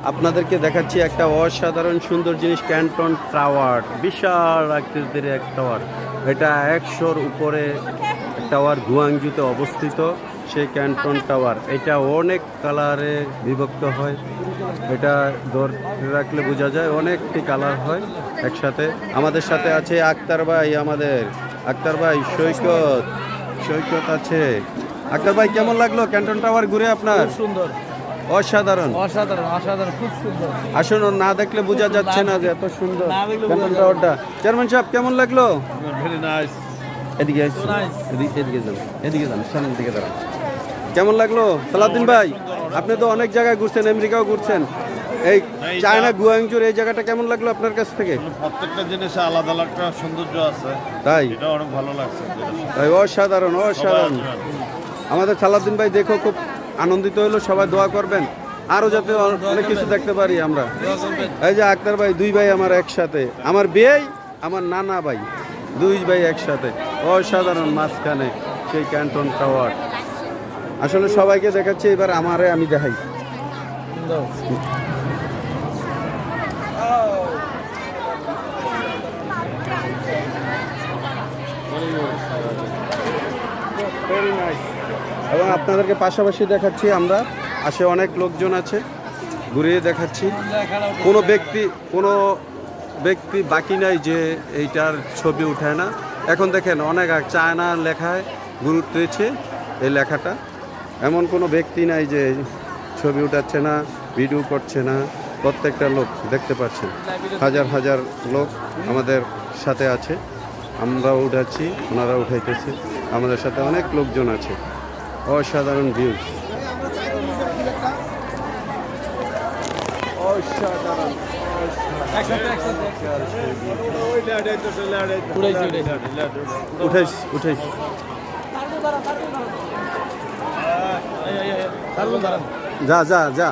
আপনাদেরকে দেখাচ্ছি একটা অসাধারণ সুন্দর জিনিস, ক্যান্টন টাওয়ার। বিশাল আকৃতির এক টাওয়ার। এটা 100-র উপরে টাওয়ার, গুয়াংজুতে অবস্থিত সেই ক্যান্টন টাওয়ার। এটা অনেক কালারে বিভক্ত হয়। এটা ধরে রাখলে বোঝা যায় অনেকটি কালার হয় একসাথে। আমাদের সাথে আছে আক্তার ভাই, আমাদের আক্তার ভাই, সৈকত আছে। আক্তার ভাই, কেমন লাগলো ক্যান্টন টাওয়ার ঘুরে আপনার? সুন্দর, অসাধারণ অসাধারণ, অসাধারণ, খুব সুন্দর। আসলে না দেখলে বোঝা যাচ্ছে না যে এত সুন্দর না দেখলে ক্যান্টন বোঝা টাওয়ারটা। চেয়ারম্যান সাহেব, কেমন লাগলো? Very nice. এদিকে আসুন। এদিকে যান, সামনের দিকে দাঁড়ান। কেমন লাগলো সালাউদ্দিন ভাই? আপনি তো অনেক জায়গায় ঘুরছেন, আমেরিকাও ঘুরছেন। এই চায়না গুয়াংজুর এই জায়গাটা কেমন লাগলো আপনার কাছ থেকে? প্রত্যেকটা জিনিসে আলাদা আলাদা সৌন্দর্য আছে, তাই এটা অনেক ভালো লাগছে। তাই অসাধারণ, অসাধারণ। আমাদের সালাউদ্দিন ভাই দেখো খুব আনন্দিত হলো। সবাই দোয়া করবেন আরো যাতে অনেক কিছু দেখতে পারি আমরা। এই যে আক্তার ভাই, দুই ভাই আমার একসাথে, আমার বিয়ে, আমার নানা ভাই, দুই ভাই একসাথে। অসাধারণ মাঝখানে সেই ক্যান্টন টাওয়ার। আসলে সবাইকে দেখাচ্ছি, এবার আমারে আমি দেখাই। এবং আপনাদেরকে পাশাপাশি দেখাচ্ছি আমরা। আসে অনেক লোকজন আছে, ঘুরিয়ে দেখাচ্ছি। কোনো ব্যক্তি বাকি নাই যে এইটার ছবি উঠায় না। এখন দেখেন অনেক চায়না লেখায় গুরুত্বেছে এই লেখাটা। এমন কোনো ব্যক্তি নাই যে ছবি উঠাচ্ছে না, ভিডিও করছে না। প্রত্যেকটা লোক দেখতে পাচ্ছেন, হাজার হাজার লোক আমাদের সাথে আছে। আমরাও উঠাচ্ছি, ওনারা উঠাইতেছে। আমাদের সাথে অনেক লোকজন আছে। অসাধারণ ভিউজ, অসাধারণ। উঠাইস যা যা যা।